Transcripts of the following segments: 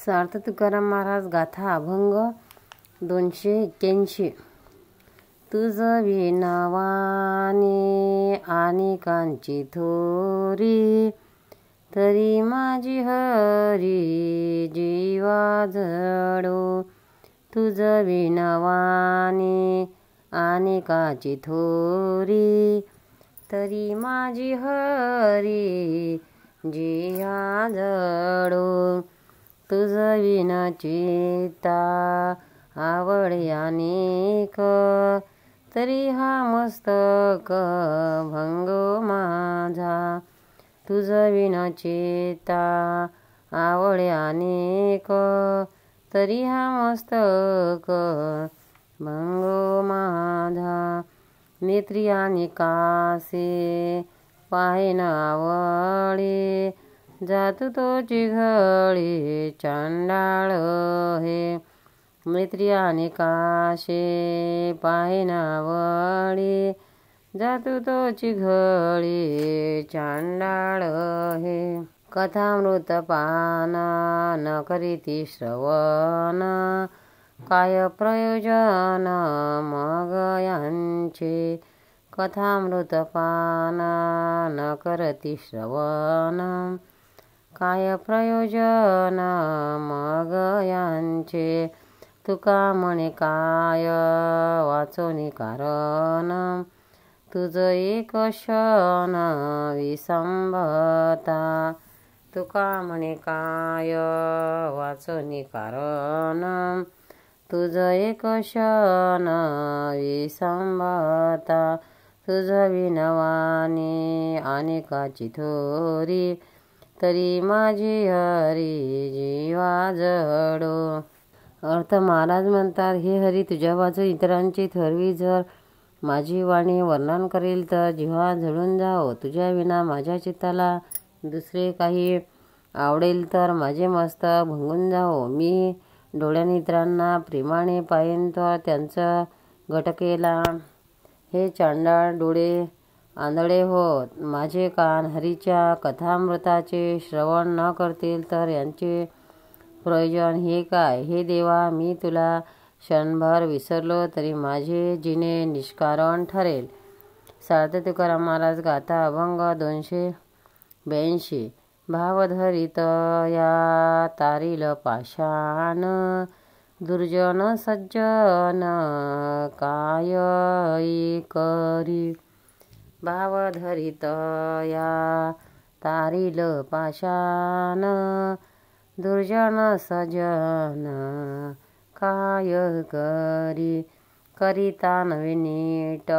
सार्थ तुकाराम महाराज गाथा अभंग 281. तुझ विणावाने अनेकांची थोरी, तरी माझी हरी जीवा जडो. तुझ विणावाने अनेकांची थोरी, तरी माझी हरी जीवा जडो. तुझ विण चित्ता आवडे अनेक, तरी हा मस्तक भंगो माझा. तुझ विण चित्ता आवडे अनेक, तरी हा मस्तक भंगो माझा. नेत्री अनेकासे पाहे न आवडे, जातु तोची घळी चांडाळ हे. मैत्री अनेकाशे पाहे न आवडे, जातु तोची घळी चांडाळ हे. कथामृत पान न करीती श्रवण, काय प्रयोजन मग यांचे. कथामृत पान न करती श्रवण, काय प्रयोजन मग यांचे. तुका म्हणे काय वाचोनी कारण, तुझ एक क्षण विसंबता. तुका म्हणे काय वाचोनी कारण, तुझ एक क्षण विसंबता. तुझ विणवाने अनेकाची थोरी, तरी माझी हरी जीवा जडो. अर्थ महाराज म्हणतात, हे हरी तुझ्या वाचून इतरांची थोरवी जर माझी वाणी वर्णन करेल तर जीवा जळून जाओ. तुझ्या विना माझ्या चित्ताला दुसरे काही आवडेल तर माझे मस्तक भंगून जाओ. मी डोळ्याने इतरांना प्रेमाने पाहिन तर त्यांचं घटकेला हे चांडाळ डोळे आंधळे होत. माझे कान हरीच्या कथामृताचे श्रवण न करतील तर यांचे प्रयोजन हे काय. हे देवा, मी तुला क्षणभर विसरलो तरी माझे जिणे निष्कारण ठरेल. सार्थ तुकाराम महाराज गाथा अभंग 282. भाव धरित या तारील पाषाण, दुर्जन सज्जन काय करी. भाव धरित या तारील पाषाण, दुर्जन सज्जन काय करी. करिता नवे नीट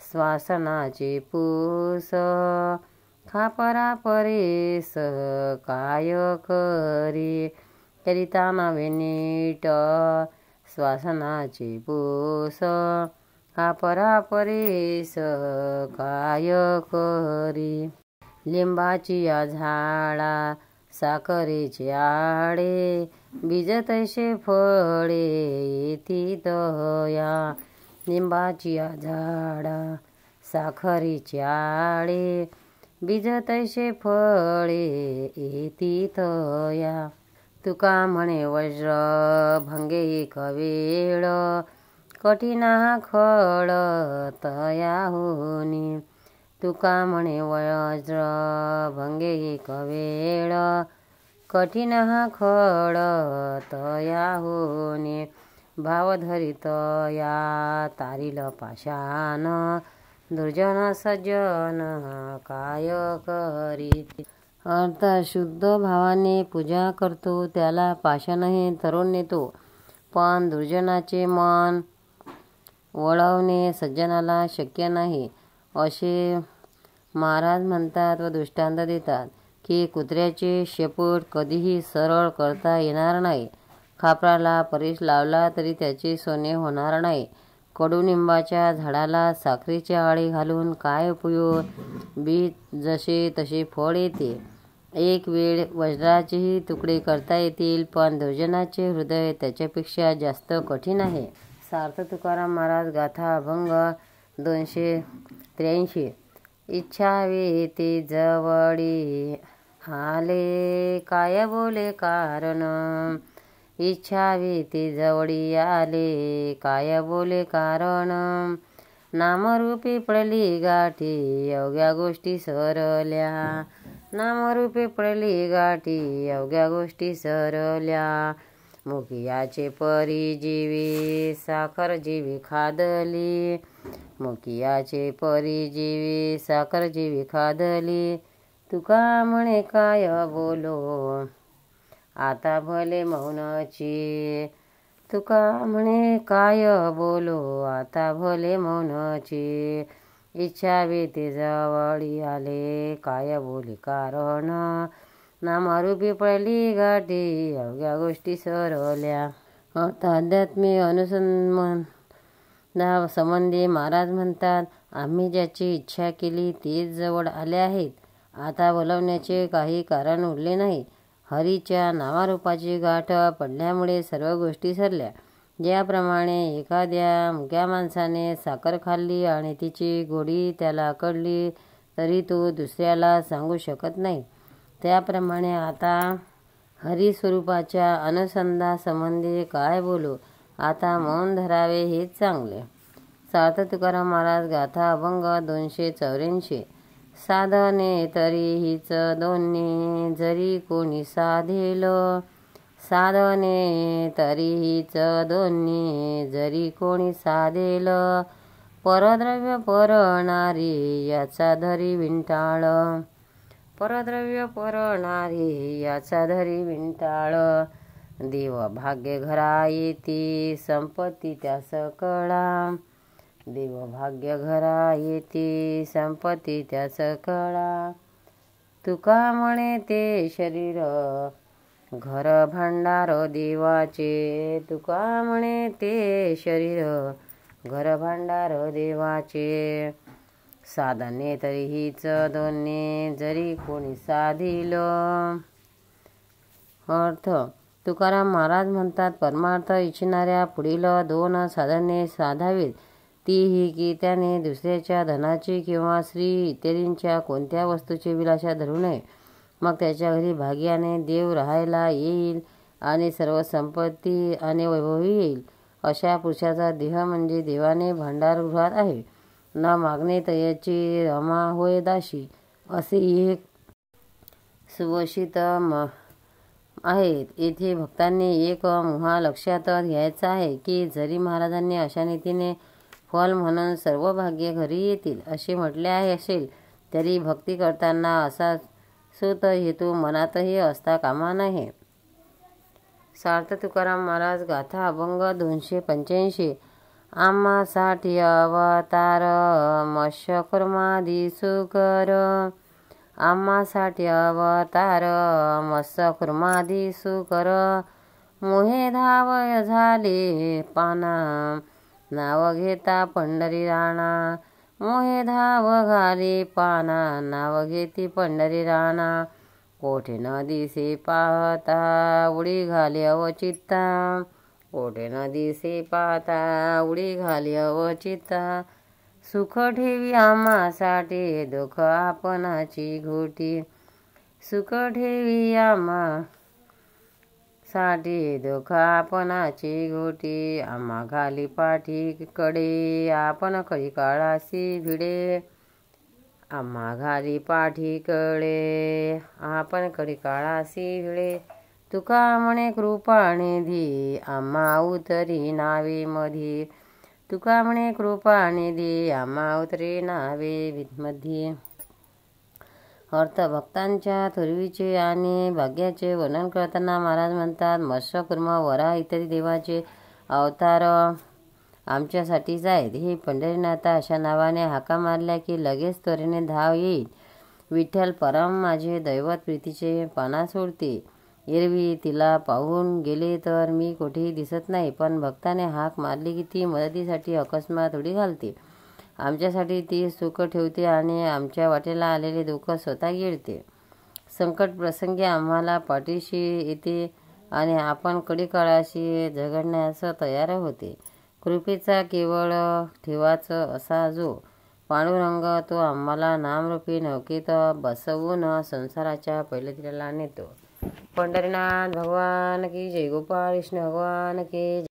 श्वासनाचे पूस, खापरा परेस काय करी. करिता नवे नीट श्वासनाचे पूस, खापरा परेस काय करी. लिंबाची या झाडा साखरेचे आडे, बीज तैसे फळे येती तया. लिंबाची या झाडा साखरेचे आडे, बीज तैसे फळे येती तया. तुका म्हणे वज्र भंगे एक वेळ, कठीण हा खळ तया होनी. तुका म्हणे वज्र भंगे एक वेळ, कठीण हा खळ तया होनी. भाव धरित या तारील पाषाण, दुर्जन सज्जन काय करी. अर्थ शुद्ध भावाने पूजा करतो त्याला पाषाणही तरून नेतो, पण दुर्जनाचे मन वळवणे सज्जनाला शक्य नाही असे महाराज म्हणतात व दृष्टांत देतात की कुत्र्याचे शेपूट कधीही सरळ करता येणार नाही. खापराला परीस लावला तरी त्याचे सोने होणार नाही. कडुनिंबाच्या झाडाला साखरेचे आळे घालून काय उपयोग. बीज जसे तसे फळ येते. एक वेळ वज्राचेही तुकडे करता येतील, पण दुर्जनाचे हृदय त्याच्यापेक्षा जास्त कठीण आहे. सार्थ तुकाराम महाराज गाथा अभंग 283. इच्छा वेती जवळी आले काय बोले कारण, इच्छा भीती जवळी आले काय बोले कारण, नामरूपी पडली गाठी अवघ्या गोष्टी सरल्या, नामरूपी पडली गाठी अवघ्या गोष्टी सरल्या, मुखियाचे परी जीवी साखर जीवी खादली, मुखियाचे परी जीवी साखर जीवी खादली, तुका म्हणे काय बोलो आता भले मौनाची, तुका म्हणे काय बोलो आता भले मौनाची, इच्छा भीती जवळी आले काय बोले कारण, नामरूपी पडली गाठी अवघ्या गोष्टी सरल्या. अध्यात्मिक अनुसंधान संबंधी महाराज म्हणतात, आम्ही ज्याची इच्छा केली तेच जवळ आले आहेत. आता बोलवण्याचे काही कारण उरले नाही. हरीच्या नावारूपाची गाठ पडल्यामुळे सर्व गोष्टी सरल्या. ज्याप्रमाणे एखाद्या मुक्या माणसाने साखर खाल्ली आणि तिची गोडी त्याला कळली तरी तो दुसऱ्याला सांगू शकत नाही, त्याप्रमाणे आता हरिस्वरूपाच्या अनुसंधान संबंधी काय बोलू, आता मौन धरावे हेच चांगले. सार्थ तुकाराम महाराज गाथा अभंग 284. साधने तरी हीच दोन्ही जरी कोणी साधेल, साधने तरी हीच दोन्ही जरी कोणी साधेल, परद्रव्य परणारी याचा धरी विंटाळ, परद्रव्य परणारी याचा धरी विंटाळ, देव भाग्य घरा येती संपत्ती त्यास कळा, देव भाग्य घरा येती संपत्ती त्यास कळा, तुका म्हणे ते शरीर घर भांडार देवाचे, तुका म्हणे ते शरीर घर भांडार देवाचे, साधने तरी हीच दोन्ही जरी कोणी साधिल. अर्थ तुकाराम महाराज म्हणतात, परमार्थ इच्छिणाऱ्या पुढील 2 साधने साधावीत. ती ही की त्याने दुसऱ्याच्या धनाची किंवा स्त्री इत्यादींच्या कोणत्या वस्तूची विलासा धरू नये. मग त्याच्या घरी भाग्याने देव राहायला येईल आणि सर्व संपत्ती आणि वैभवही येईल. अशा पुरुषाचा देह म्हणजे देवाने भांडारगृहात आहे. न मागणे तयाची रमा होय दाशी, असे एक सुवशित आहेत. येथे भक्तांनी एक मुहा लक्षात घ्यायचा आहे की जरी महाराजांनी अशा नीतीने फल म्हणून सर्व भाग्ये घरी येतील असे म्हटले आहे असेल तरी भक्ती करताना असा सुत हेतू मनातही असता कामा नये. सार्थ तुकाराम महाराज गाथा अभंग 285. आम्हासाठी अवतार मत्स्य कुर्मादी सुकर, आम्हासाठी अवतार मत्स्य कुर्मादी सुकर, मोहे धावय झाले पाना नाव घेता पंढरी राणा, मोहे धाव घाली पाना नाव घेती पंढरी राणा, कोठे न दिसे पाहता उडी घाली अवचित्ता, कोठे न दिसे पाहता उडी घाली अवचित्ता, सुख ठेवी आम्हासाठी दुःख आपणाची घोटी, सुख ठेवी आम्हा साठी दुःख आपणाची घोटी, आम्हा घाली पाठीकडे आपण कधी काळासी भिडे, आम्हा घाली पाठीकडे आपण कधी काळासी भिडे, तुका म्हणे कृपानिधी आम्हा उतरी नावे मधी, तुका म्हणे कृपानिधी आम्हा उतरी नावे मध्ये. अर्थ भक्तांच्या थोरवीचे आणि भाग्याचे वर्णन करताना महाराज म्हणतात, मत्स्य कुर्मा वराह इत्यादी देवाचे अवतार आमच्यासाठीच आहेत. हे पंढरीनाथा अशा नावाने हाका मारल्या की लगेच त्वरेने धाव येईल. विठ्ठल परम माझे दैवत प्रीतीचे पाना सोडते. एरवी तिला पाहून गेले तर मी कोठेही दिसत नाही, पण भक्ताने हाक मारली की ती मदतीसाठी अकस्मात उडी घालते. आमच्यासाठी ती सुख ठेवते आणि आमच्या वाटेला आलेले दुःख स्वतः गिळते. संकट प्रसंगी आम्हाला पाठीशी येते आणि आपण कडेकाळाशी झगडण्यास तयार होते. कृपेचा केवळ ठेवाच असा जो पांडुरंग तो आम्हाला नामरूपी नौकेत बसवून संसाराच्या पैलतीला नेतो. पंढरीनाथ भगवान की जय. गोपाळ कृष्ण भगवान की जय.